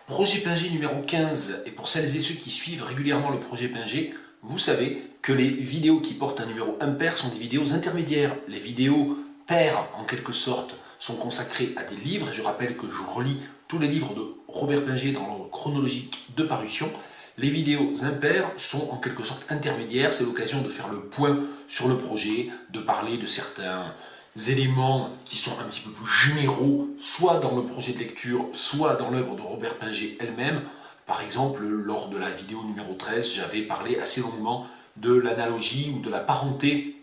Projet Pinger numéro 15, et pour celles et ceux qui suivent régulièrement le projet Pinger, vous savez que les vidéos qui portent un numéro impair sont des vidéos intermédiaires. Les vidéos paires, en quelque sorte, sont consacrées à des livres. Je rappelle que je relis tous les livres de Robert Pinger dans l'ordre chronologique de parution. Les vidéos impaires sont en quelque sorte intermédiaires. C'est l'occasion de faire le point sur le projet, de parler de certains éléments qui sont un petit peu plus généraux, soit dans le projet de lecture, soit dans l'œuvre de Robert Pinger elle-même. Par exemple, lors de la vidéo numéro 13, j'avais parlé assez longuement de l'analogie ou de la parenté,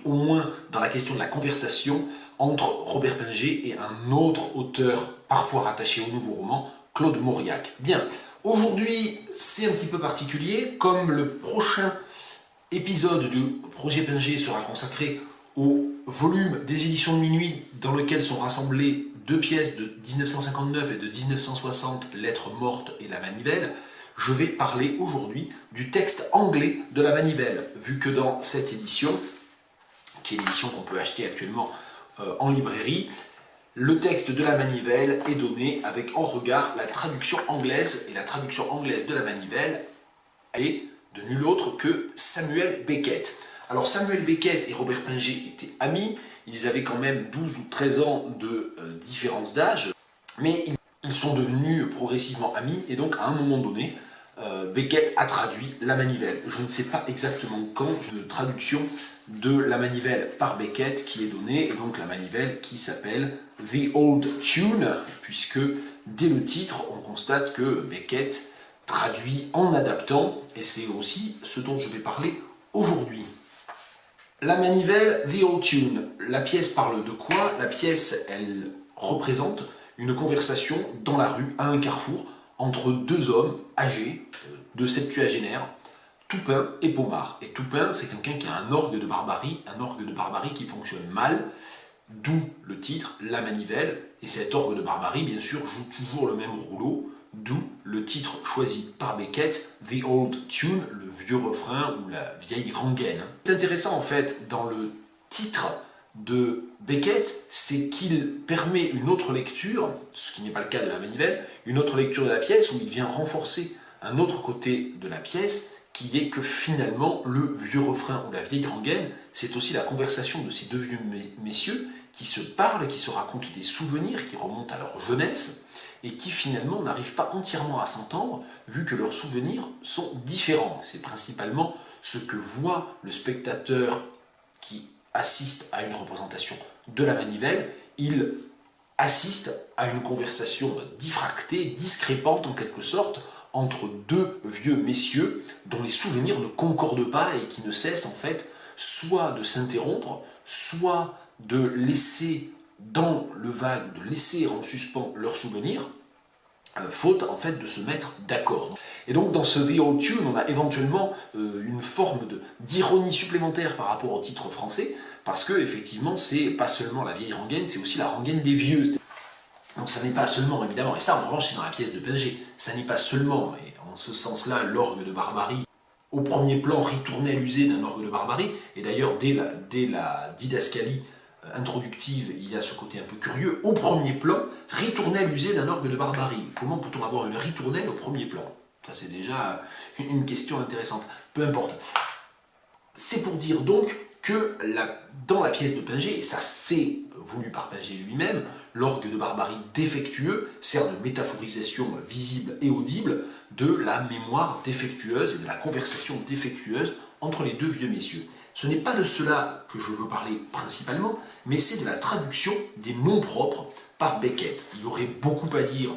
au moins dans la question de la conversation, entre Robert Pinger et un autre auteur, parfois rattaché au nouveau roman, Claude Mauriac. Bien, aujourd'hui, c'est un petit peu particulier, comme le prochain épisode du projet Pinger sera consacré au volume des éditions de minuit dans lequel sont rassemblées deux pièces de 1959 et de 1960, Lettres mortes et La Manivelle. Je vais parler aujourd'hui du texte anglais de La Manivelle, vu que dans cette édition, qui est l'édition qu'on peut acheter actuellement en librairie, le texte de La Manivelle est donné avec en regard la traduction anglaise, et la traduction anglaise de La Manivelle est de nul autre que Samuel Beckett. Alors Samuel Beckett et Robert Pinger étaient amis, ils avaient quand même 12 ou 13 ans de différence d'âge, mais ils sont devenus progressivement amis, et donc à un moment donné, Beckett a traduit La Manivelle. Je ne sais pas exactement quand, une traduction de La Manivelle par Beckett qui est donnée, et donc La Manivelle qui s'appelle The Old Tune, puisque dès le titre, on constate que Beckett traduit en adaptant, et c'est aussi ce dont je vais parler aujourd'hui. La Manivelle, The Old Tune. La pièce parle de quoi? La pièce, elle représente une conversation dans la rue, à un carrefour, entre deux hommes âgés, de septuagénaires, Toupin et Pomard. Et Toupin, c'est quelqu'un qui a un orgue de barbarie qui fonctionne mal, d'où le titre, La Manivelle. Et cet orgue de barbarie, bien sûr, joue toujours le même rouleau, d'où le titre choisi par Beckett, The Old Tune, le vieux refrain ou la vieille rengaine. Ce qui est intéressant en fait dans le titre de Beckett, c'est qu'il permet une autre lecture, ce qui n'est pas le cas de La Manivelle, une autre lecture de la pièce où il vient renforcer un autre côté de la pièce, qui est que finalement le vieux refrain ou la vieille rengaine, c'est aussi la conversation de ces deux vieux messieurs qui se parlent, qui se racontent des souvenirs qui remontent à leur jeunesse, et qui finalement n'arrivent pas entièrement à s'entendre, vu que leurs souvenirs sont différents. C'est principalement ce que voit le spectateur qui assiste à une représentation de La Manivelle. Il assiste à une conversation diffractée, discrépante en quelque sorte, entre deux vieux messieurs dont les souvenirs ne concordent pas et qui ne cessent en fait soit de s'interrompre, soit de laisser dans le vague, de laisser en suspens leurs souvenirs, faute en fait de se mettre d'accord. Et donc dans ce The Old Tune, on a éventuellement une forme d'ironie supplémentaire par rapport au titre français, parce que effectivement c'est pas seulement la vieille rengaine, c'est aussi la rengaine des vieux. Donc ça n'est pas seulement, évidemment, et ça en revanche c'est dans la pièce de Pinger, ça n'est pas seulement, et en ce sens-là, l'orgue de barbarie, au premier plan, ritournelle usée d'un orgue de barbarie, et d'ailleurs dès la didascalie introductive, il y a ce côté un peu curieux, au premier plan, ritournelle usée d'un orgue de barbarie. Comment peut-on avoir une ritournelle au premier plan? Ça c'est déjà une question intéressante, peu importe. C'est pour dire donc que dans la pièce de Pinger, et ça c'est voulu par Pinger lui-même, l'orgue de barbarie défectueux sert de métaphorisation visible et audible de la mémoire défectueuse et de la conversation défectueuse entre les deux vieux messieurs. Ce n'est pas de cela que je veux parler principalement, mais c'est de la traduction des noms propres par Beckett. Il y aurait beaucoup à dire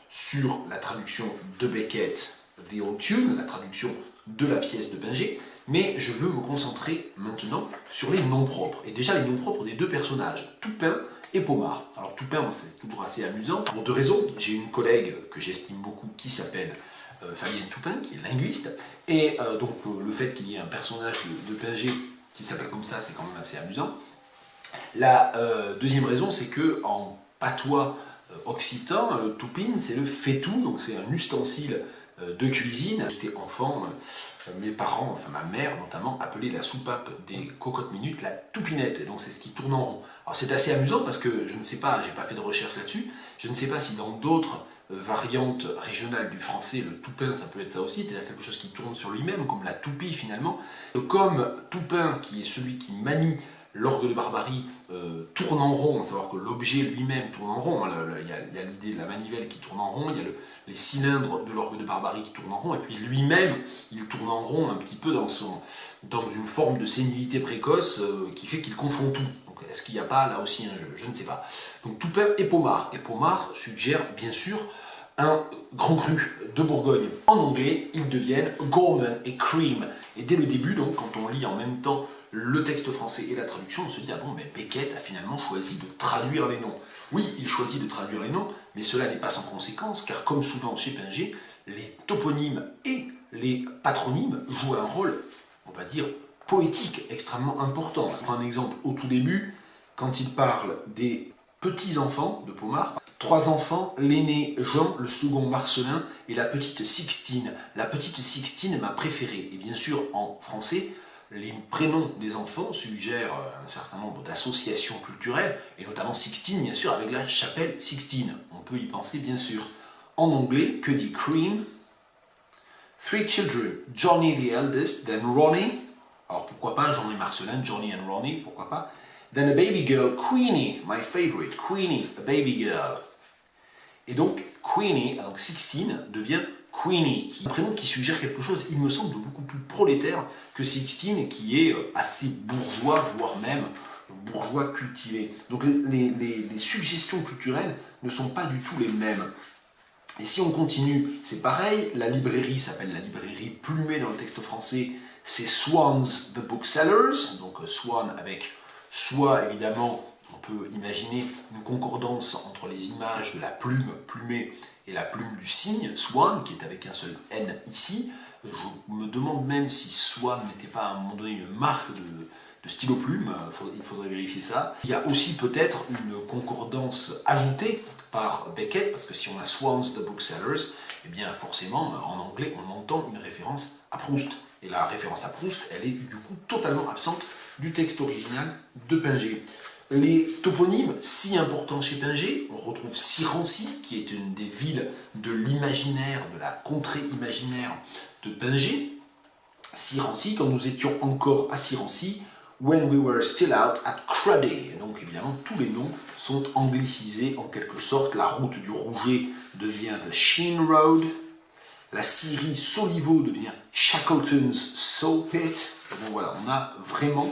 sur la traduction de Beckett, The Old Tune, la traduction de la pièce de Pinger, mais je veux me concentrer maintenant sur les noms propres. Et déjà les noms propres des deux personnages, Toupin et Pomard. Alors Toupin, c'est toujours assez amusant, pour deux raisons. J'ai une collègue que j'estime beaucoup qui s'appelle Fabienne Toupin, qui est linguiste, et donc le fait qu'il y ait un personnage de Pinger qui s'appelle comme ça, c'est quand même assez amusant. La deuxième raison, c'est que en patois occitan, toupine, c'est le faitout, donc c'est un ustensile de cuisine. J'étais enfant, mes parents, enfin ma mère notamment, appelaient la soupape des cocottes minutes la toupinette, et donc c'est ce qui tourne en rond. Alors c'est assez amusant parce que je ne sais pas, j'ai pas fait de recherche là-dessus, je ne sais pas si dans d'autres variante régionale du français, le toupin, ça peut être ça aussi, c'est-à-dire quelque chose qui tourne sur lui-même, comme la toupie finalement. Comme toupin, qui est celui qui manie l'orgue de barbarie, tourne en rond, à savoir que l'objet lui-même tourne en rond. Il y a l'idée de la manivelle qui tourne en rond, il y a les cylindres de l'orgue de barbarie qui tournent en rond, et puis lui-même, il tourne en rond un petit peu dans une forme de sénilité précoce qui fait qu'il confond tout. Donc est-ce qu'il n'y a pas là aussi un jeu? Je ne sais pas. Donc toupin et pommard. Et pommard suggère bien sûr un grand cru de Bourgogne. En anglais, ils deviennent gourmand et cream. Et dès le début, donc, quand on lit en même temps le texte français et la traduction, on se dit, ah bon, mais Beckett a finalement choisi de traduire les noms. Oui, il choisit de traduire les noms, mais cela n'est pas sans conséquence, car comme souvent chez Pinget, les toponymes et les patronymes jouent un rôle, on va dire, poétique extrêmement important. Je prends un exemple au tout début, quand il parle des petits-enfants de Pommard, 3 enfants, l'aîné Jean, le second Marcelin et la petite Sixtine. La petite Sixtine est ma préférée. Et bien sûr, en français, les prénoms des enfants suggèrent un certain nombre d'associations culturelles, et notamment Sixtine, bien sûr, avec la chapelle Sixtine. On peut y penser, bien sûr. En anglais, que dit Cream? 3 children, Johnny the eldest, then Ronnie. Alors pourquoi pas Jean et Marcelin, Johnny and Ronnie, pourquoi pas? Then a baby girl, Queenie, my favorite, Queenie, a baby girl. Et donc, Queenie, donc Sixtine, devient Queenie, un prénom qui suggère quelque chose, il me semble, beaucoup plus prolétaire que Sixtine, qui est assez bourgeois, voire même bourgeois cultivé. Donc les suggestions culturelles ne sont pas du tout les mêmes. Et si on continue, c'est pareil, la librairie s'appelle la librairie Plumet dans le texte français, c'est Swan's the Booksellers, donc Swan avec soit évidemment, on peut imaginer une concordance entre les images de la plume, Plumet, et la plume du cygne, Swan, qui est avec un seul N ici. Je me demande même si Swan n'était pas à un moment donné une marque de stylo plume, il faudrait vérifier ça. Il y a aussi peut-être une concordance ajoutée par Beckett, parce que si on a Swan's the Booksellers, eh bien forcément, en anglais, on entend une référence à Proust. Et la référence à Proust, elle est du coup totalement absente du texte original de Pinget. Les toponymes si importants chez Pinget, on retrouve Sirancy, qui est une des villes de l'imaginaire, de la contrée imaginaire de Pinget. Sirancy, quand nous étions encore à Sirancy, when we were still out at Cruddy. Donc évidemment, tous les noms sont anglicisés en quelque sorte. La route du Rouget devient The Sheen Road. La scierie Soliveau devient Shackleton's Saw Pit. Donc voilà, on a vraiment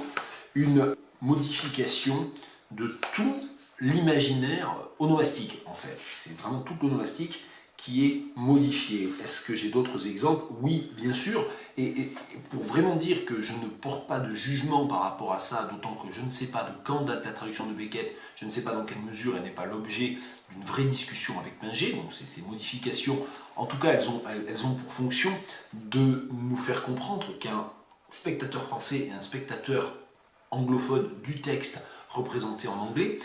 une modification de tout l'imaginaire onomastique, en fait. C'est vraiment tout l'onomastique qui est modifié. Est-ce que j'ai d'autres exemples? Oui, bien sûr. Et pour vraiment dire que je ne porte pas de jugement par rapport à ça, d'autant que je ne sais pas de quand date la traduction de Beckett, je ne sais pas dans quelle mesure elle n'est pas l'objet d'une vraie discussion avec Pinget, donc ces modifications, en tout cas, elles ont pour fonction de nous faire comprendre qu'un spectateur français et un spectateur anglophone du texte représenté en anglais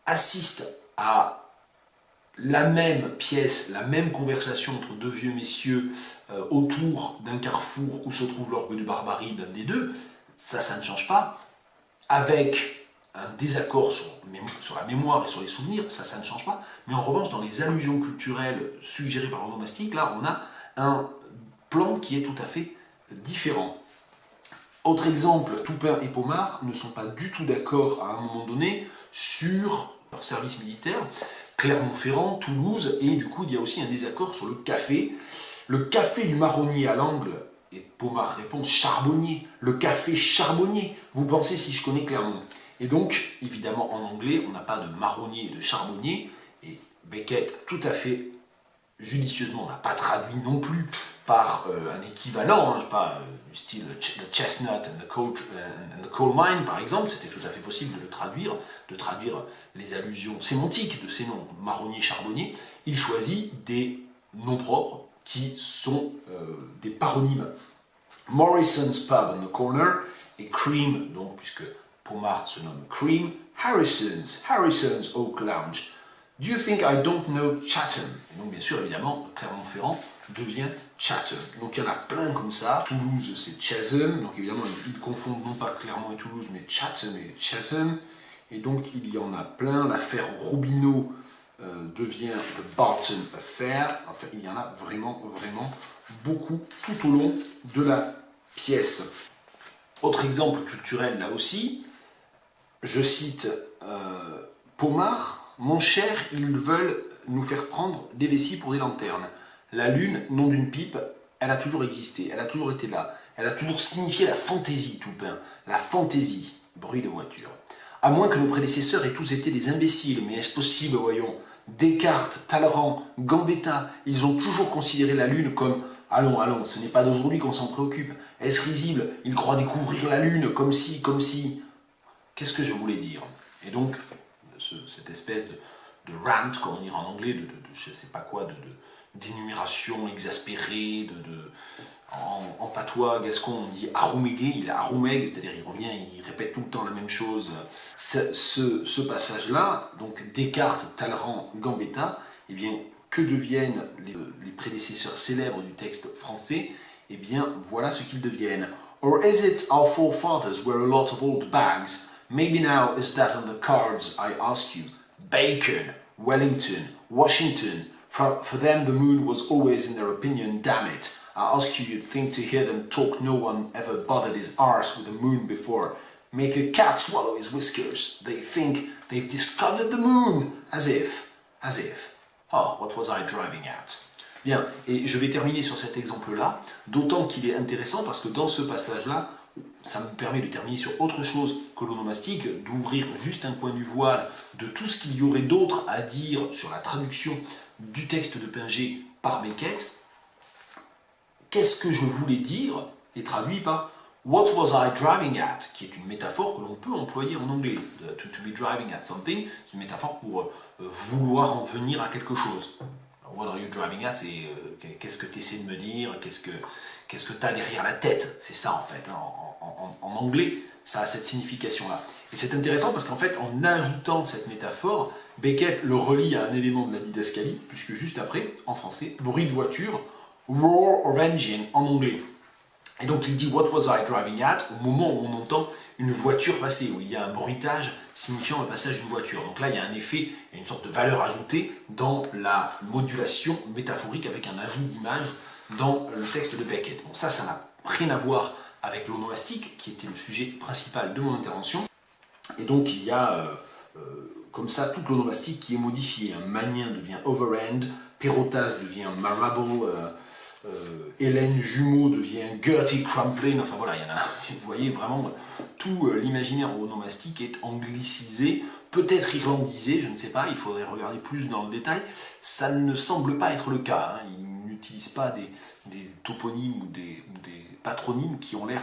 assistent à la même pièce, la même conversation entre deux vieux messieurs autour d'un carrefour où se trouve l'orgue de barbarie d'un des deux, ça ne change pas, avec un désaccord sur la mémoire et sur les souvenirs, ça ne change pas, mais en revanche, dans les allusions culturelles suggérées par l'onomastique, là, on a un plan qui est tout à fait différent. Autre exemple, Toupin et Pommard ne sont pas du tout d'accord à un moment donné sur leur service militaire. Clermont-Ferrand, Toulouse, et du coup il y a aussi un désaccord sur le café. Le café du marronnier à l'angle, et Pommard répond charbonnier, le café charbonnier, vous pensez si je connais Clermont. Et donc, évidemment en anglais, on n'a pas de marronnier et de charbonnier, et Beckett, tout à fait judicieusement, n'a pas traduit non plus par un équivalent, pas du style The Chestnut and the Coal Mine par exemple, c'était tout à fait possible de le traduire, de traduire les allusions sémantiques de ces noms, marronnier, charbonnier. Il choisit des noms propres qui sont des paronymes. Morrison's Pub on the Corner et Cream, donc puisque Pommard se nomme Cream, Harrison's Oak Lounge. Do you think I don't know Chatham? Et donc bien sûr, évidemment, Clermont-Ferrand devient Chatham. Donc il y en a plein comme ça. Toulouse, c'est Chatham. Donc évidemment, ils confondent non pas Clermont et Toulouse, mais Chatham et Chatham. Et donc il y en a plein. L'affaire Robineau, devient The Barton Affair. Enfin, il y en a vraiment beaucoup tout au long de la pièce. Autre exemple culturel là aussi, je cite Pomard, mon cher, ils veulent nous faire prendre des vessies pour des lanternes. La lune, nom d'une pipe, elle a toujours existé, elle a toujours été là, elle a toujours signifié la fantaisie, Toupin, la fantaisie, bruit de voiture. À moins que nos prédécesseurs aient tous été des imbéciles, mais est-ce possible, voyons? Descartes, Talleyrand, Gambetta, ils ont toujours considéré la lune comme « allons, allons, ce n'est pas d'aujourd'hui qu'on s'en préoccupe. Est-ce risible? Ils croient découvrir la lune, comme si, comme si... » Qu'est-ce que je voulais dire? Et donc, cette espèce de rant, comme on dirait en anglais, de je ne sais pas quoi, d'énumération exaspérée, en patois gascon, on dit arrumégué, il est arrumègue, c'est-à-dire il revient, il répète tout le temps la même chose. Ce passage-là, donc Descartes, Talleyrand, Gambetta, eh bien, que deviennent les prédécesseurs célèbres du texte français? Eh bien, voilà ce qu'ils deviennent. Or is it our forefathers were a lot of old bags? Maybe now is that on the cards, I ask you. Bacon, Wellington, Washington, for them the moon was always in their opinion, damn it. I ask you, you'd think to hear them talk no one ever bothered his arse with the moon before. Make a cat swallow his whiskers. They think they've discovered the moon, as if. Oh, what was I driving at? Bien, et je vais terminer sur cet exemple-là, d'autant qu'il est intéressant parce que dans ce passage-là, ça me permet de terminer sur autre chose que l'onomastique, d'ouvrir juste un point du voile de tout ce qu'il y aurait d'autre à dire sur la traduction du texte de Pinget par Beckett. Qu'est-ce que je voulais dire est traduit par What was I driving at? Qui est une métaphore que l'on peut employer en anglais. To be driving at something, c'est une métaphore pour vouloir en venir à quelque chose. What are you driving at? C'est qu'est-ce que tu essaies de me dire? Qu'est-ce que tu as derrière la tête? C'est ça en fait. En anglais, ça a cette signification-là. Et c'est intéressant parce qu'en fait, en ajoutant cette métaphore, Beckett le relie à un élément de la didascalie, puisque juste après, en français, bruit de voiture, roar of engine en anglais. Et donc il dit What was I driving at? Au moment où on entend une voiture passer, où il y a un bruitage signifiant le passage d'une voiture. Donc là, il y a un effet, il y a une sorte de valeur ajoutée dans la modulation métaphorique avec un ajout d'image dans le texte de Beckett. Bon, ça n'a rien à voir avec l'onomastique, qui était le sujet principal de mon intervention. Et donc il y a comme ça toute l'onomastique qui est modifiée. Magnien devient overend, Perrotas devient marable, Hélène Jumeau devient Gertie Crumpling, enfin voilà, il y en a, vous voyez vraiment, tout l'imaginaire onomastique est anglicisé, peut-être irlandisé, je ne sais pas, il faudrait regarder plus dans le détail, ça ne semble pas être le cas, hein. Ils n'utilisent pas des toponymes ou des patronymes qui ont l'air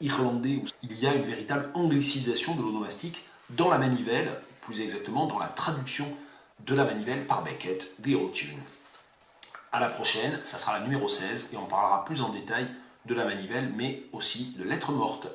irlandais. Il y a une véritable anglicisation de l'onomastique dans la manivelle, plus exactement dans la traduction de la manivelle par Beckett, The Old Tune. À la prochaine, ça sera la numéro 16 et on parlera plus en détail de la manivelle, mais aussi de lettres mortes.